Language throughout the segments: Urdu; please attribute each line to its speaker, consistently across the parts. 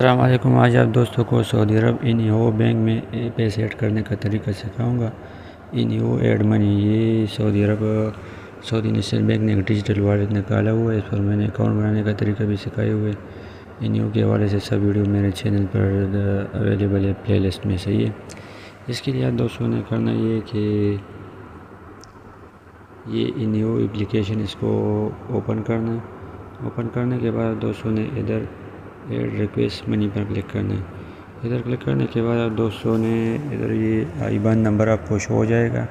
Speaker 1: السلام علیکم۔ آج آپ دوستوں کو سعودی عرب انیو بینک میں پیسے ایڈ کرنے کا طریقہ سکھاؤں گا۔ انیو ایڈ منی یہ سعودی نیشنل بینک نے ایک ڈیجیٹل والیٹ نکالا ہوا ہے۔ اس پر میں نے اکاؤنٹ بنانے کا طریقہ بھی سکھائے ہوئے۔ انیو کے حوالے سے سب ویڈیو میرے چینل پر اویلیبل ہے پلے لسٹ میں، صحیح ہے۔ اس کے لیے آپ دوستوں نے کرنا یہ ہے کہ یہ انیو اپلیکیشن اس کو اوپن کرنا ہے۔ اوپن کرنے کے بعد دوستوں نے ادھر ایڈ ریکویسٹ منی پر کلک کرنا ہے۔ ادھر کلک کرنے کے بعد آپ دوستوں نے ادھر یہ آئیبان نمبر آپ کو شو ہو جائے گا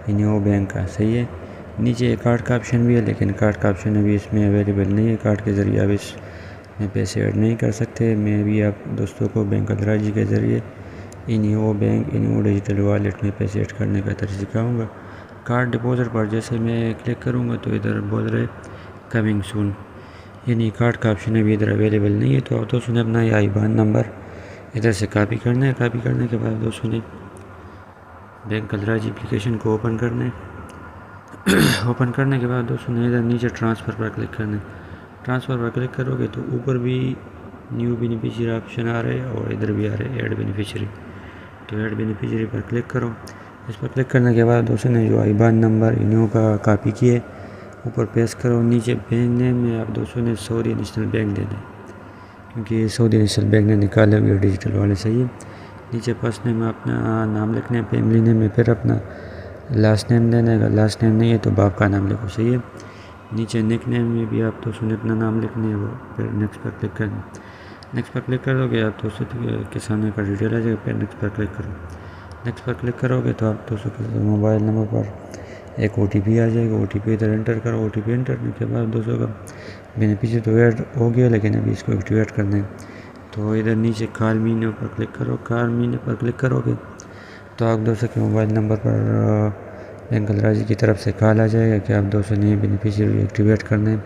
Speaker 1: انیو بینک کا، صحیح ہے۔ نیچے کارڈ کا آپشن بھی ہے، لیکن کارڈ کا آپشن ابھی اس میں اویلیبل نہیں ہے۔ کارڈ کے ذریعے آپ اس میں پیسے ایڈ نہیں کر سکتے۔ میں بھی آپ دوستوں کو بینک الراجی کے ذریعے انیو ڈیجیٹل والیٹ میں پیسے ایڈ کرنے کا طریقہ سکھاؤں گا۔ کارڈ ڈپوزٹ پر جیسے میں کلک کروں گا تو ادھر بول رہے کمنگ سون، یعنی کارڈ کا آپشن ابھی ادھر اویلیبل نہیں ہے۔ تو آپ دوستوں نے اپنا یہ آئیبان نمبر ادھر سے کاپی کرنا ہے۔ کاپی کرنے کے بعد دوستوں نے بینک الراجی اپلیکیشن کو اوپن کرنا ہے۔ اوپن کرنے کے بعد دوستوں نے ادھر نیچے ٹرانسفر پر کلک کرنا ہے۔ ٹرانسفر پر کلک کرو گے تو اوپر بھی نیو بینیفیشری آپشن آ رہے اور ادھر بھی آ رہے ایڈ بینیفیشری۔ تو ایڈ بینیفیشری پر کلک کرو۔ اس پر کلک کرنے کے بعد دوستوں نے جو آئیبان نمبر انیو کا کاپی کیے اوپر پیسٹ کرو۔ نیچے بینک نیم میں آپ دوستوں نے سعودی نیشنل بینک دینا ہے، کیونکہ سعودی نیشنل بینک نے نکالے ہوئے ڈیجیٹل والے، صحیح ہے۔ نیچے فرسٹ نیم میں اپنا نام لکھنا ہے، فیملی نیم میں پھر اپنا لاسٹ نیم دینا ہے۔ اگر لاسٹ نیم نہیں ہے تو باپ کا نام لکھو، صحیح ہے۔ نیچے نک نیم میں بھی آپ دوستوں نے اپنا نام لکھنا ہے، وہ پھر نیکسٹ پر کلک کرنا ہے۔ نیکسٹ پر کلک کرو گے آپ دوستوں کے سامنے کا ڈیٹیل آ جائے گا، پھر نیکسٹ پر کلک کرو۔ نیکسٹ پر کلک کرو گے تو آپ دوستوں کے موبائل نمبر پر ایک او ٹی پی آ جائے گا۔ او ٹی پی ادھر انٹر کرو۔ او ٹی پی انٹر کرنے کے بعد دوستوں کا بینیفیشری تو ایڈ ہو گیا، لیکن ابھی اس کو ایکٹیویٹ کرنا ہے۔ تو ادھر نیچے کال می نو پر کلک کرو۔ کال می نو پر کلک کرو گے تو آپ دوستوں کے موبائل نمبر پر بینک الراجی کی طرف سے کال آ جائے گا کہ آپ دوستوں نے بینیفیشری ایکٹیویٹ کرنا ہے۔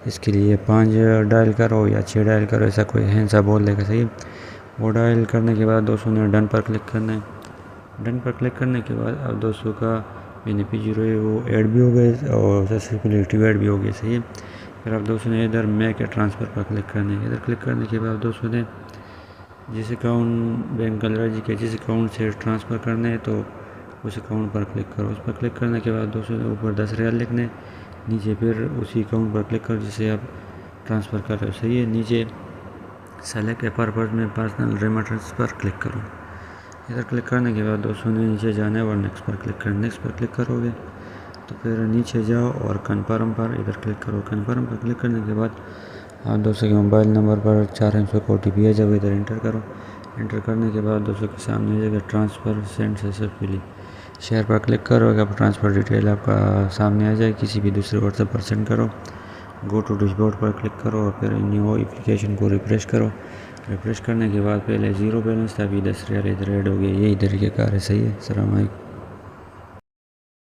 Speaker 1: اس کے لیے 5 ڈائل کرو یا 6 ڈائل کرو، ایسا کوئی ہینسا بول دے گا، صحیح ہے۔ وہ ڈائل کرنے کے بعد دوستوں نے ڈن پر کلک کرنا ہے۔ ڈن پر کلک کرنے کے بعد آپ دوستوں کا بینیفیشری وہ ایڈ بھی ہو گئے اور سکسیسفلی ایکٹیویٹ بھی ہو گئے، صحیح ہے۔ پھر آپ دوستوں نے ادھر میک ٹرانسفر پر کلک کرنا ہے۔ ادھر کلک کرنے کے بعد دوستوں نے جس اکاؤنٹ بینک الراجی کے جس اکاؤنٹ سے ٹرانسفر کرنا ہے تو اس اکاؤنٹ پر کلک کرو۔ اس پر کلک کرنے کے بعد دوستوں نے اوپر 10 ریال لکھنے، نیچے پھر اسی اکاؤنٹ پر کلک کرو جسے آپ ٹرانسفر کر رہے ہو، صحیح ہے۔ نیچے سلیکٹ اے پرپز میں پرسنل ریمیٹنس پر کلک کرو۔ ادھر کلک کرنے کے بعد دوستوں نے نیچے جانا ہے اور نیکسٹ پر کلک کرنا ہے۔ نیکسٹ پر کلک کرو گے تو پھر نیچے جاؤ اور کنفرم پر ادھر کلک کرو۔ کنفرم پر کلک کرنے کے بعد آپ دوستوں کے موبائل نمبر پر 4 ہندسوں کا او ٹی پی ہے، جب ادھر انٹر کرو۔ انٹر کرنے کے بعد دوستوں کے سامنے جگہ ٹرانسفر سینڈ سکسیسفلی شیئر پر کلک کرو گے، ٹرانسفر ڈیٹیل آپ کا سامنے آ جائے، کسی بھی دوسرے واٹس ایپ پر سینڈ کرو۔ گو ٹو ڈیش بورڈ پر کلک کرو اور پھر نیو اپلیکیشن کو ریفریش کرو۔ ریفریش کرنے کے بعد پہلے 0 بیلنس تھا، ابھی 10 ریال ادھر ایڈ ہو گیا۔ یہی طریقہ کار ہے، صحیح ہے۔ السلام علیکم۔